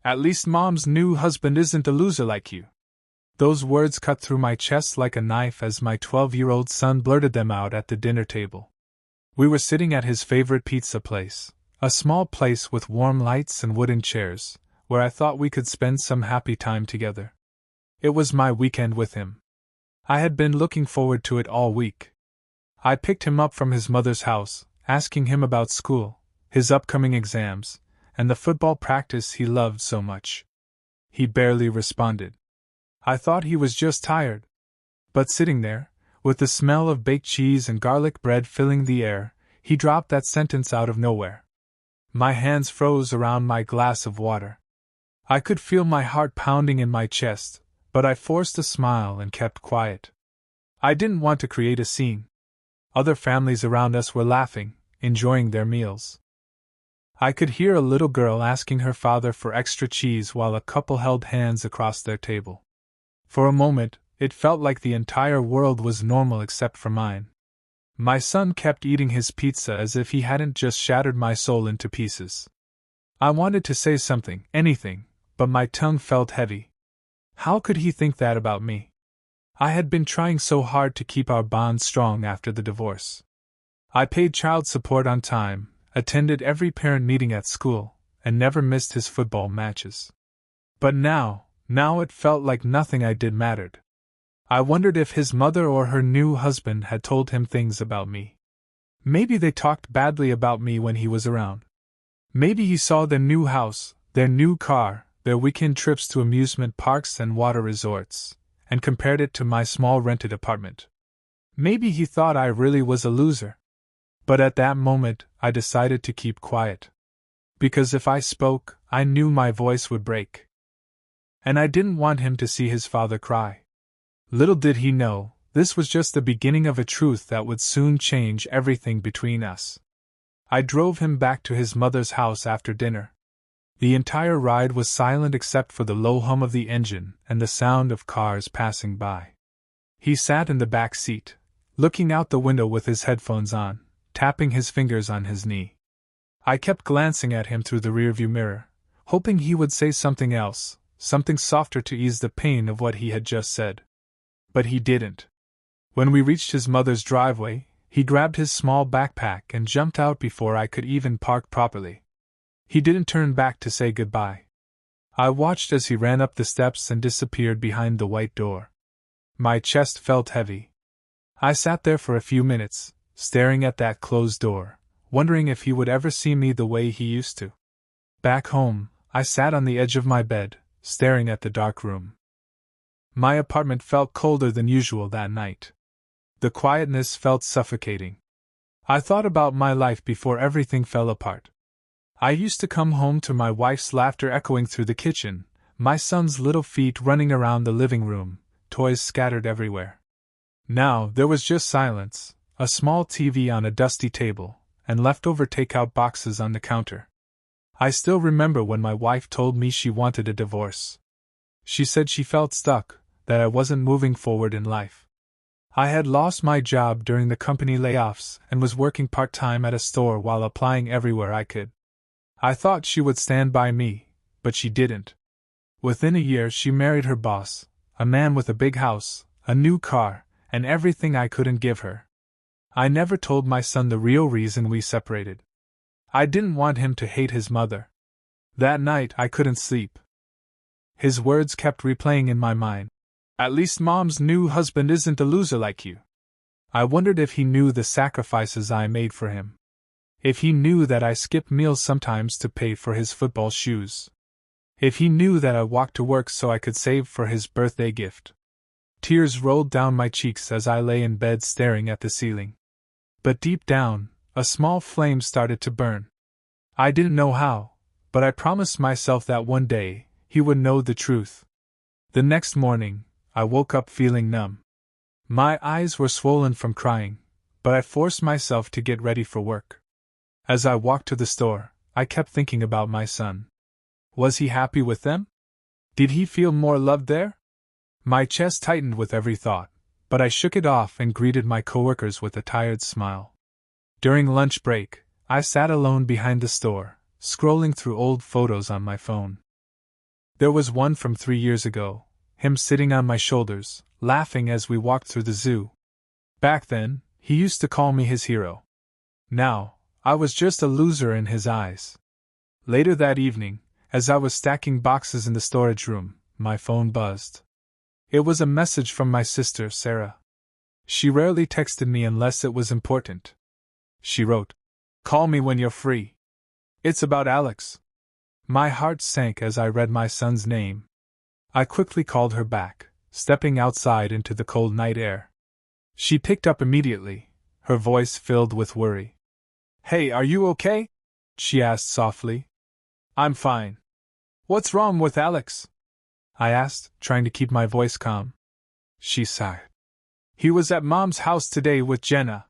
At least Mom's new husband isn't a loser like you. Those words cut through my chest like a knife as my 12-year-old son blurted them out at the dinner table. We were sitting at his favorite pizza place, a small place with warm lights and wooden chairs, where I thought we could spend some happy time together. It was my weekend with him. I had been looking forward to it all week. I picked him up from his mother's house, asking him about school, his upcoming exams, and the football practice he loved so much. He barely responded. I thought he was just tired. But sitting there, with the smell of baked cheese and garlic bread filling the air, he dropped that sentence out of nowhere. My hands froze around my glass of water. I could feel my heart pounding in my chest, but I forced a smile and kept quiet. I didn't want to create a scene. Other families around us were laughing, enjoying their meals. I could hear a little girl asking her father for extra cheese while a couple held hands across their table. For a moment, it felt like the entire world was normal except for mine. My son kept eating his pizza as if he hadn't just shattered my soul into pieces. I wanted to say something, anything, but my tongue felt heavy. How could he think that about me? I had been trying so hard to keep our bond strong after the divorce. I paid child support on time, attended every parent meeting at school, and never missed his football matches. But now it felt like nothing I did mattered. I wondered if his mother or her new husband had told him things about me. Maybe they talked badly about me when he was around. Maybe he saw their new house, their new car, their weekend trips to amusement parks and water resorts, and compared it to my small rented apartment. Maybe he thought I really was a loser. But at that moment, I decided to keep quiet. Because if I spoke, I knew my voice would break. And I didn't want him to see his father cry. Little did he know, this was just the beginning of a truth that would soon change everything between us. I drove him back to his mother's house after dinner. The entire ride was silent except for the low hum of the engine and the sound of cars passing by. He sat in the back seat, looking out the window with his headphones on, tapping his fingers on his knee. I kept glancing at him through the rearview mirror, hoping he would say something else, something softer to ease the pain of what he had just said. But he didn't. When we reached his mother's driveway, he grabbed his small backpack and jumped out before I could even park properly. He didn't turn back to say goodbye. I watched as he ran up the steps and disappeared behind the white door. My chest felt heavy. I sat there for a few minutes, staring at that closed door, wondering if he would ever see me the way he used to. Back home, I sat on the edge of my bed, staring at the dark room. My apartment felt colder than usual that night. The quietness felt suffocating. I thought about my life before everything fell apart. I used to come home to my wife's laughter echoing through the kitchen, my son's little feet running around the living room, toys scattered everywhere. Now there was just silence, a small TV on a dusty table, and leftover takeout boxes on the counter. I still remember when my wife told me she wanted a divorce. She said she felt stuck, that I wasn't moving forward in life. I had lost my job during the company layoffs and was working part-time at a store while applying everywhere I could. I thought she would stand by me, but she didn't. Within a year she married her boss, a man with a big house, a new car, and everything I couldn't give her. I never told my son the real reason we separated. I didn't want him to hate his mother. That night I couldn't sleep. His words kept replaying in my mind. At least Mom's new husband isn't a loser like you. I wondered if he knew the sacrifices I made for him. If he knew that I skipped meals sometimes to pay for his football shoes. If he knew that I walked to work so I could save for his birthday gift. Tears rolled down my cheeks as I lay in bed staring at the ceiling. But deep down, a small flame started to burn. I didn't know how, but I promised myself that one day, he would know the truth. The next morning, I woke up feeling numb. My eyes were swollen from crying, but I forced myself to get ready for work. As I walked to the store, I kept thinking about my son. Was he happy with them? Did he feel more loved there? My chest tightened with every thought, but I shook it off and greeted my coworkers with a tired smile. During lunch break, I sat alone behind the store, scrolling through old photos on my phone. There was one from 3 years ago, him sitting on my shoulders, laughing as we walked through the zoo. Back then, he used to call me his hero. Now, I was just a loser in his eyes. Later that evening, as I was stacking boxes in the storage room, my phone buzzed. It was a message from my sister, Sarah. She rarely texted me unless it was important. She wrote, "Call me when you're free. It's about Alex." My heart sank as I read my son's name. I quickly called her back, stepping outside into the cold night air. She picked up immediately, her voice filled with worry. "Hey, are you okay?" she asked softly. "I'm fine. What's wrong with Alex?" I asked, trying to keep my voice calm. She sighed. "He was at Mom's house today with Jenna.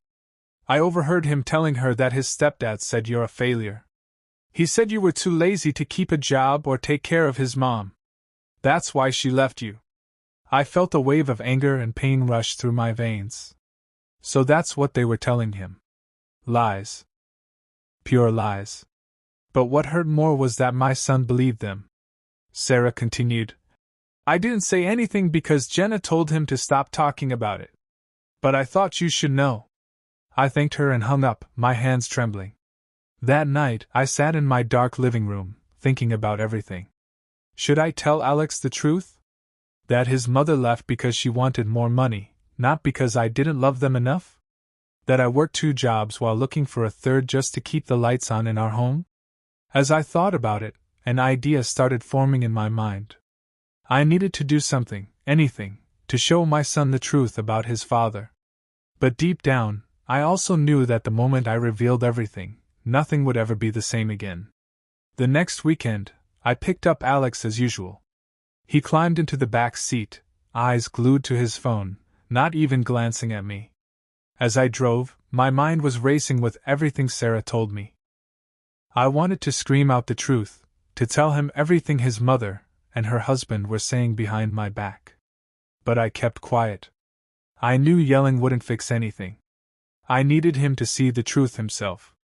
I overheard him telling her that his stepdad said you're a failure. He said you were too lazy to keep a job or take care of his mom. That's why she left you." I felt a wave of anger and pain rush through my veins. So that's what they were telling him. Lies. Pure lies. But what hurt more was that my son believed them. Sarah continued, "I didn't say anything because Jenna told him to stop talking about it. But I thought you should know." I thanked her and hung up, my hands trembling. That night, I sat in my dark living room, thinking about everything. Should I tell Alex the truth? That his mother left because she wanted more money, not because I didn't love them enough? That I worked 2 jobs while looking for a third just to keep the lights on in our home? As I thought about it, an idea started forming in my mind. I needed to do something, anything, to show my son the truth about his father. But deep down, I also knew that the moment I revealed everything, nothing would ever be the same again. The next weekend, I picked up Alex as usual. He climbed into the back seat, eyes glued to his phone, not even glancing at me. As I drove, my mind was racing with everything Sarah told me. I wanted to scream out the truth, to tell him everything his mother and her husband were saying behind my back. But I kept quiet. I knew yelling wouldn't fix anything. I needed him to see the truth himself.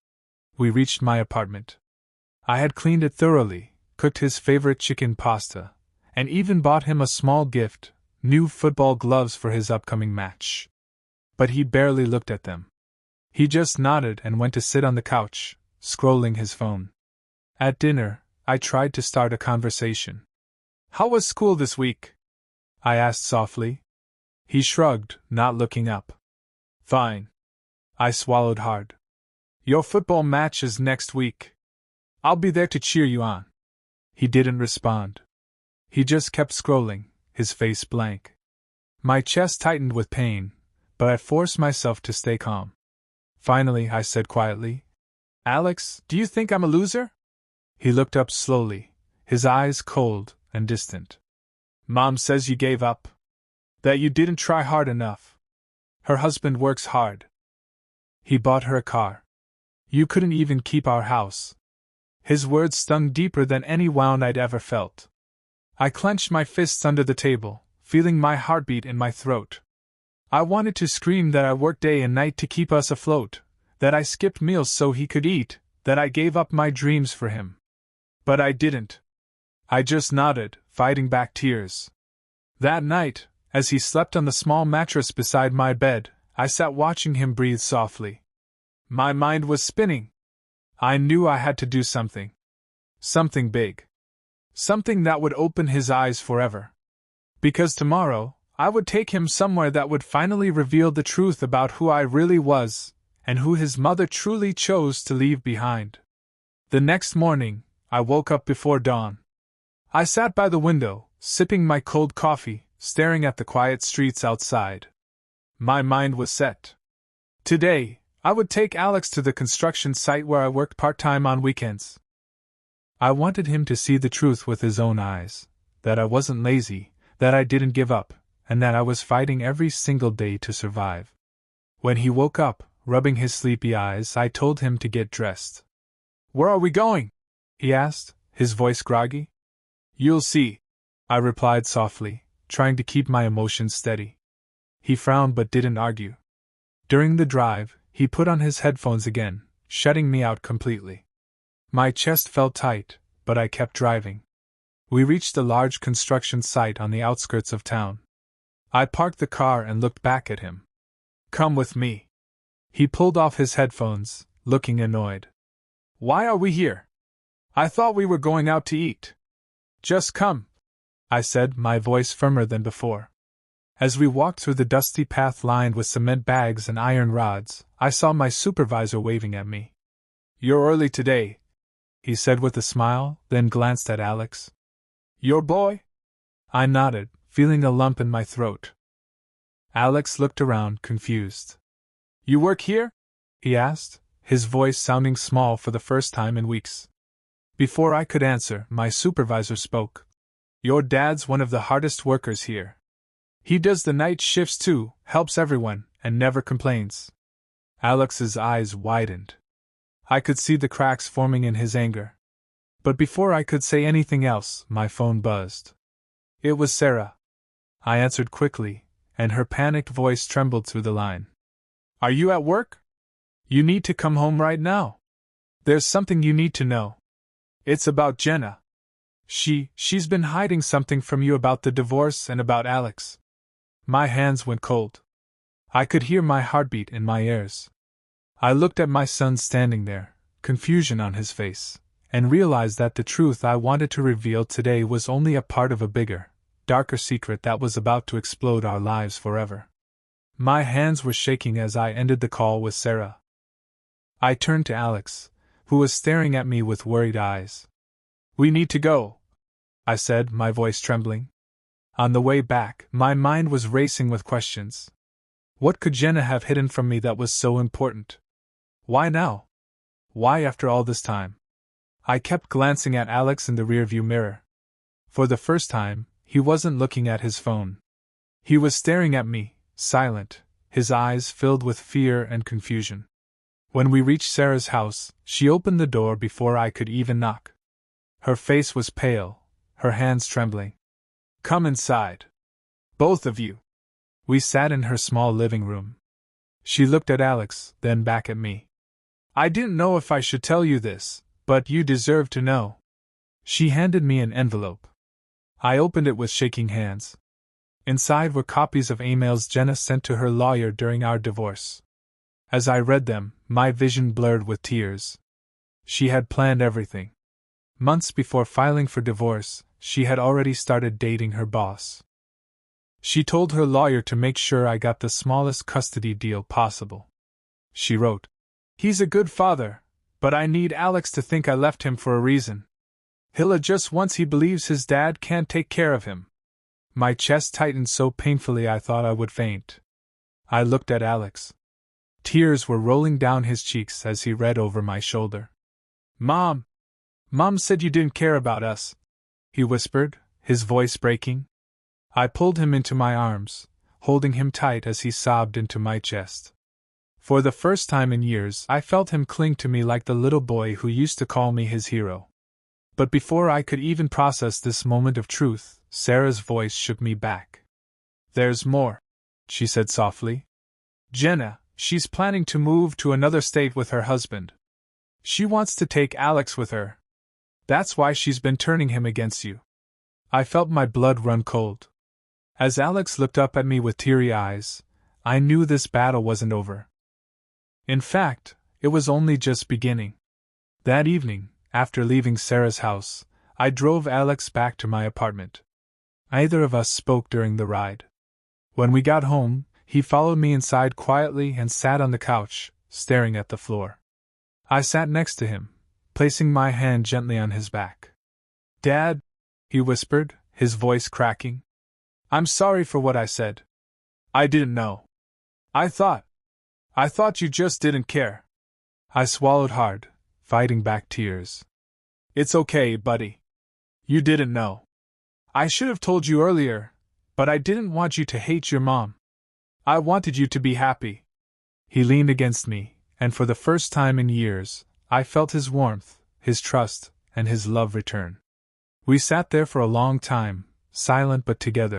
We reached my apartment. I had cleaned it thoroughly, cooked his favorite chicken pasta, and even bought him a small gift, new football gloves for his upcoming match. But he barely looked at them. He just nodded and went to sit on the couch, scrolling his phone. At dinner, I tried to start a conversation. "How was school this week?" I asked softly. He shrugged, not looking up. "Fine." I swallowed hard. "Your football match is next week. I'll be there to cheer you on." He didn't respond. He just kept scrolling, his face blank. My chest tightened with pain, but I forced myself to stay calm. Finally, I said quietly, "Alex, do you think I'm a loser?" He looked up slowly, his eyes cold and distant. "Mom says you gave up. That you didn't try hard enough. Her husband works hard. He bought her a car. You couldn't even keep our house." His words stung deeper than any wound I'd ever felt. I clenched my fists under the table, feeling my heartbeat in my throat. I wanted to scream that I worked day and night to keep us afloat, that I skipped meals so he could eat, that I gave up my dreams for him. But I didn't. I just nodded, fighting back tears. That night, as he slept on the small mattress beside my bed, I sat watching him breathe softly. My mind was spinning. I knew I had to do something. Something big. Something that would open his eyes forever. Because tomorrow, I would take him somewhere that would finally reveal the truth about who I really was, and who his mother truly chose to leave behind. The next morning, I woke up before dawn. I sat by the window, sipping my cold coffee, staring at the quiet streets outside. My mind was set. Today, I would take Alex to the construction site where I worked part-time on weekends. I wanted him to see the truth with his own eyes, that I wasn't lazy, that I didn't give up, and that I was fighting every single day to survive. When he woke up, rubbing his sleepy eyes, I told him to get dressed. "Where are we going?" he asked, his voice groggy. "You'll see," I replied softly, trying to keep my emotions steady. He frowned but didn't argue. During the drive, he put on his headphones again, shutting me out completely. My chest felt tight, but I kept driving. We reached a large construction site on the outskirts of town. I parked the car and looked back at him. "Come with me." He pulled off his headphones, looking annoyed. "Why are we here? I thought we were going out to eat." "Just come," I said, my voice firmer than before. As we walked through the dusty path lined with cement bags and iron rods, I saw my supervisor waving at me. "You're early today," he said with a smile, then glanced at Alex. "Your boy?" I nodded, feeling a lump in my throat. Alex looked around, confused. "You work here?" he asked, his voice sounding small for the first time in weeks. Before I could answer, my supervisor spoke. "Your dad's one of the hardest workers here. He does the night shifts too, helps everyone, and never complains." Alex's eyes widened. I could see the cracks forming in his anger. But before I could say anything else, my phone buzzed. It was Sarah. I answered quickly, and her panicked voice trembled through the line. "Are you at work? You need to come home right now. There's something you need to know. It's about Jenna. She's been hiding something from you about the divorce and about Alex." My hands went cold. I could hear my heartbeat in my ears. I looked at my son standing there, confusion on his face, and realized that the truth I wanted to reveal today was only a part of a bigger, darker secret that was about to explode our lives forever. My hands were shaking as I ended the call with Sarah. I turned to Alex, who was staring at me with worried eyes. "We need to go," I said, my voice trembling. On the way back, my mind was racing with questions. What could Jenna have hidden from me that was so important? Why now? Why after all this time? I kept glancing at Alex in the rearview mirror. For the first time, he wasn't looking at his phone. He was staring at me, silent, his eyes filled with fear and confusion. When we reached Sarah's house, she opened the door before I could even knock. Her face was pale, her hands trembling. "Come inside. Both of you." We sat in her small living room. She looked at Alex, then back at me. "I didn't know if I should tell you this, but you deserve to know." She handed me an envelope. I opened it with shaking hands. Inside were copies of emails Jenna sent to her lawyer during our divorce. As I read them, my vision blurred with tears. She had planned everything. Months before filing for divorce, she had already started dating her boss. She told her lawyer to make sure I got the smallest custody deal possible. She wrote, "He's a good father, but I need Alex to think I left him for a reason. He'll adjust once he believes his dad can't take care of him." My chest tightened so painfully I thought I would faint. I looked at Alex. Tears were rolling down his cheeks as he read over my shoulder. Mom said you didn't care about us," he whispered, his voice breaking. I pulled him into my arms, holding him tight as he sobbed into my chest. For the first time in years, I felt him cling to me like the little boy who used to call me his hero. But before I could even process this moment of truth, Sarah's voice shook me back. "There's more," she said softly. "Jenna, she's planning to move to another state with her husband. She wants to take Alex with her. That's why she's been turning him against you." I felt my blood run cold. As Alex looked up at me with teary eyes, I knew this battle wasn't over. In fact, it was only just beginning. That evening, after leaving Sarah's house, I drove Alex back to my apartment. Neither of us spoke during the ride. When we got home, he followed me inside quietly and sat on the couch, staring at the floor. I sat next to him, placing my hand gently on his back. "Dad," he whispered, his voice cracking. "I'm sorry for what I said. I didn't know. I thought you just didn't care." I swallowed hard, fighting back tears. "It's okay, buddy. You didn't know. I should have told you earlier, but I didn't want you to hate your mom. I wanted you to be happy." He leaned against me, and for the first time in years, I felt his warmth, his trust, and his love return. We sat there for a long time, silent but together.